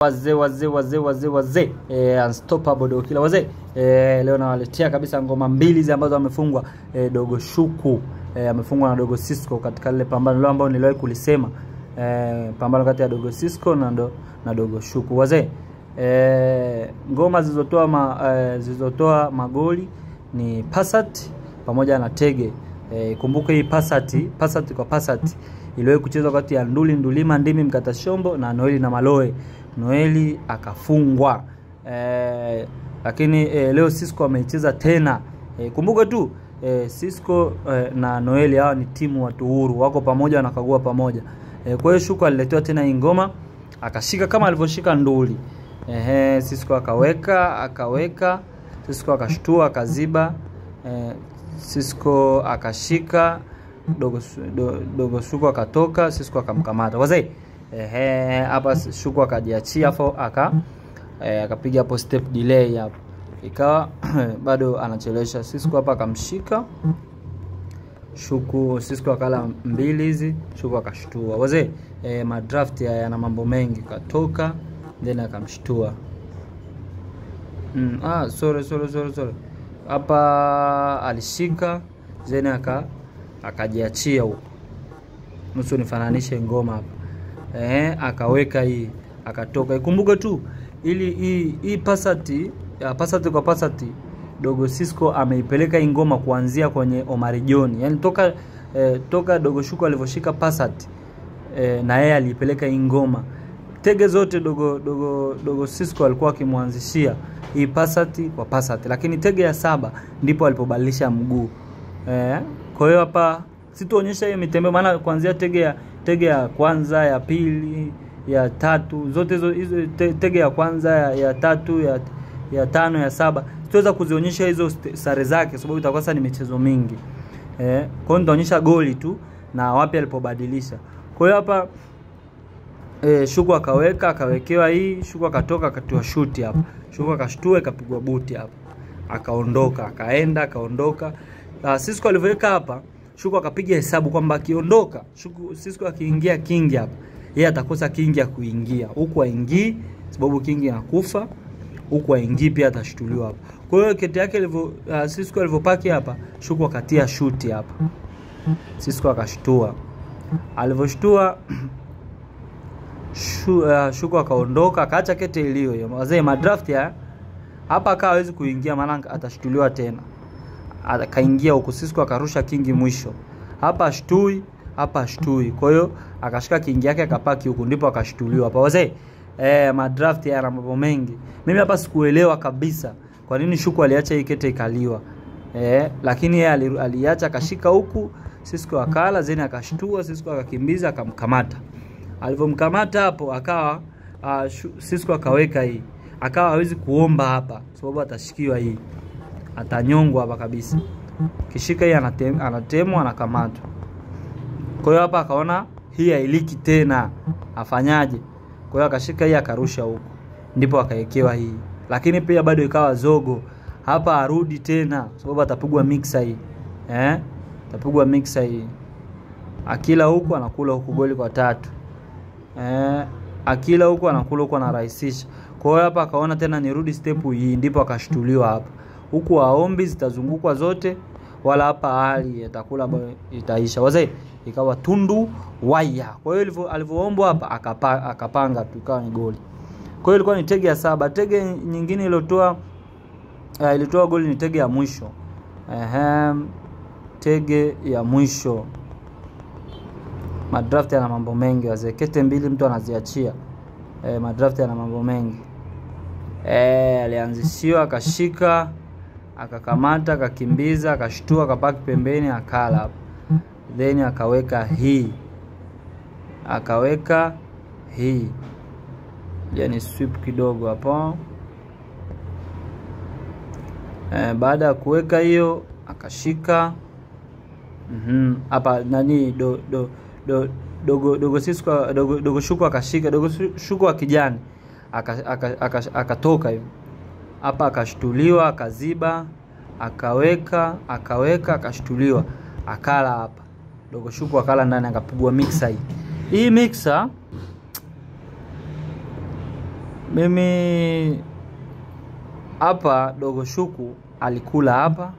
Wazee Unstoppable Dogo Killer wazee. Leo nawaletea kabisa ngoma mbili hizi ambazo amefungwa Dogo Shuku amefungwa na Dogo Sisco katika lile pambano leo ambao niliwahi kulisema, pambano kati ya Dogo Sisco na Dogo Shuku wazee. Ngoma zilizotoa magoli ni Passat pamoja na Tege. Kumbuka hii Passat kwa Passat iliwahi kuchezwa kati ya Ndulima Ndimi Mkatashombo na Noeli na Maloe. Noeli akafungwa. Lakini leo Sisco amecheza tena. Kumbuka tu Sisco na Noeli hao ni timu watu huru, wako pamoja wanakagua pamoja. Kwa hiyo Shuku aliletewa tena hii ngoma, akashika kama alivyoshika Nduli. Sisco akaweka, Sisco akashtua, akaziba. Sisco akashika, Dogo Shuku akatoka, Sisco akamkamata wazee. Hapa Shuku akajiachia hapo akapiga hapo step delay hapo, ikawa bado anachelewesha. Sisco hapa akamshika Shuku, Sisco akala mbili hizi, Shuku akashtua wazee. Madraft yana mambo mengi, katoka then akamshtua. Sorry. Hapa alishika then akajiachia huko. Nusu nifananishe ngoma hapa. Akaweka hii, akatoka. Ikumbuka tu ili hii Passat kwa Passat Dogo Sisco ameipeleka hii ngoma kuanzia kwenye Omar John. Yaani toka Dogo Shuku alivyoshika Passat na yeye alipeleka hii ngoma. Tege zote Dogo Sisco alikuwa akimwanzishia hii Passat kwa Passat, lakini tege ya 7 ndipo alipobadilisha mguu. Kwa hiyo hapa sitaonyesha hiyo mitembeo, maana kuanzia tege ya kwanza, ya pili, ya tatu, zote hizo tege ya kwanza, ya tatu, ya tano, ya 7 sitaweza kuzionyesha hizo sare zake sababu itakuwa sasa ni michezo mingi. Kwa hiyo nitaonyesha goli tu na wapi alipobadilisha. Kwa hiyo hapa Shuku akawekewa hii, Shuku akatoka akatiwa shuti hapa. Shuku akashtua, ikapigwa buti hapa. Akaondoka. Sisco alivyoweka hapa, Shuku akapiga hesabu kwamba akiondoka, Sisco akiingia kingi hapa, yeye atakosa kingi ya kuingia. Huku aingii sababu kingi anakufa, huku aingii pia atashtuliwa hapa. Kwa hiyo kete yake Sisco alivyopaki hapa, Shuku akatia shuti hapa. Sisco akashtua. Alivyoshtua Shuku akaondoka, akaacha kete iliyo hiyo. Wazee madraft hapa akawa hawezi kuingia maana atashtuliwa tena. Akaingia huko, Sisco akarusha kingi mwisho. Hapa ashtui. Kwa hiyo akashika kingi yake akapaki huko, ndipo akashtuliwa hapa wazee. Madraft yana mambo mengi. Mimi hapa sikuelewa kabisa kwa nini Shuku aliacha hii kete ikaliwa. Lakini yeye aliacha akashika huku, Sisco akala zeni akashtua, Sisco akakimbiza akamkamata. Alivomkamata hapo akawa Sisco akaweka hii. Akawa hawezi kuomba hapa sababu atashikiwa hii. Atanyongwa hapa kabisa. Kishika hii anatemwa, anakamatwa. Kwa hiyo hapa akaona hii hailiki tena, afanyaje? Kwa hiyo akashika hii akarusha huko, ndipo akaekewa hii. Lakini pia bado ikawa zogo. Hapa arudi tena sababu atapigwa mixer hii. Atapigwa mixer hii. Akila huko anakula huko, goli kwa 3. Akila huko anakula huko, anarahisisha. Kwa hiyo hapa akaona tena nirudi step hii, ndipo akashtuliwa hapa. Huku aombi zitazungukwa zote, wala hapa hali atakula itaisha wazee. Ikawa tundu waya. Kwa hiyo alivyoombwa hapa akapanga tu, ikawa ni goli. Kwa hiyo ilikuwa ni tege ya 7. Tege nyingine ilitoa goli ni tege ya mwisho. Tege ya mwisho. Madraft yana mambo mengi wazee. Kete mbili mtu anaziachia. Madraft yana mambo mengi. Alianzishiwa, akashika, akakamata, akakimbiza, akashtua, akapaki pembeni, akala hapo. Then akaweka hii. Yaani sweep kidogo hapo. Baada ya kuweka hiyo akashika hapa nani Dogo Sisco, Dogo Shuku akashika, Dogo Shuku wa kijani akatoka hiyo. Hapa akashtuliwa, akaziba, akaweka, akashtuliwa, akala hapa. Dogo Shuku akala ndani, akapigwa mixer hii. Hii mixer Mimi hapa Dogo Shuku alikula hapa.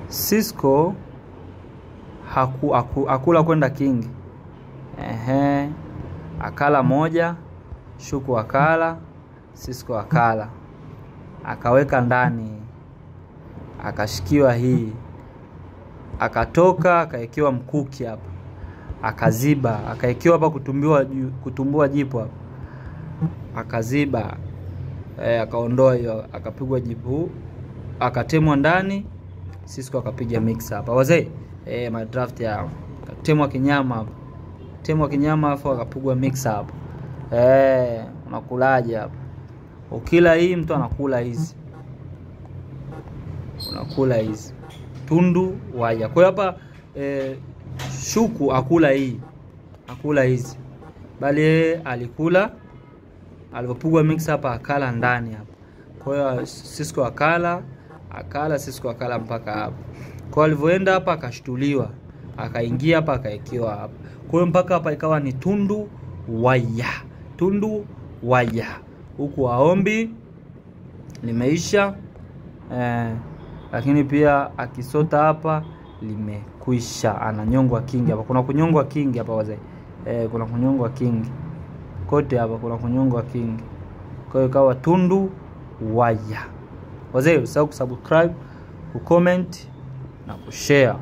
Cisco hakula kwenda King. Akala moja, Shuku akala, Cisco akala. Akaweka ndani. Akashikiwa hii. Akatoka, akaekewa mkuki hapa. Akaziba, akaekewa hapa kutumbua jipu hapa. Akaziba. Akaondoa hiyo, akapigwa jipu. Akatemwa ndani, Cisco akapiga mix hapa. Wazee, madraft yao. Akatemwa kinyama hapa. Temwa kinyama afu akapigwa mix hapa. Unakulaje hapa? Ukila hii mtu anakula hizi. Unakula hizi. Tundu waya. Kwa hapa Shuku akula hii. Akula hizi. Bali alikula alipopigwa mix hapa akala ndani hapa. Kwa hiyo Cisco akala Cisco akala mpaka hapa. Kwa alivyoenda hapa akashtuliwa. Akaingia hapa akaekewa hapa. Kwa hiyo mpaka hapa ikawa ni tundu waya. Tundu waya. Huku waombi limeisha. Lakini pia akisota hapa limekwisha. Ananyongwa King hapa. Kuna kunyongwa King hapa wazee. Kuna kunyongwa King. Kote hapa kuna kunyongwa King. Kwa hiyo ikawa tundu waya. Wazee usahau kusubscribe, kucomment na kushare.